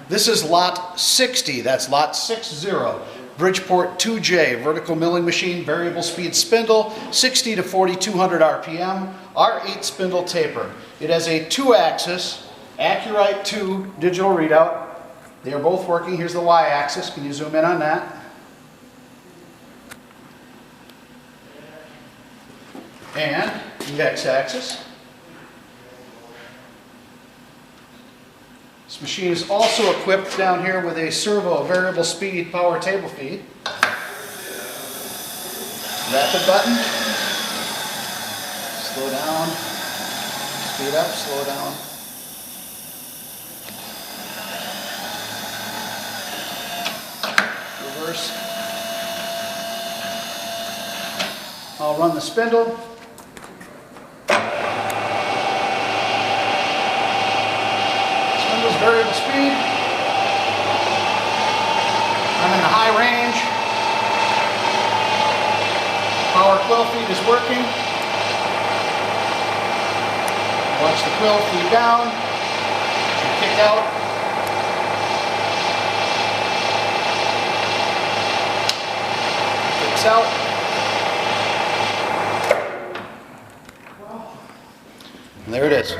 This is lot 60, that's lot 60. Bridgeport 2J, vertical milling machine, variable speed spindle, 60 to 4200 RPM, R8 spindle taper. It has a 2-axis Acu-Rite 2 digital readout. They are both working. Here's the Y-axis. Can you zoom in on that? And the X-axis. This machine is also equipped down here with a servo variable speed power table feed. Rapid button. Slow down. Speed up, slow down. Reverse. I'll run the spindle. Variable speed. I'm in the high range. Power quill feed is working. Watch the quill feed down. Kick out. Kicks out. And there it is.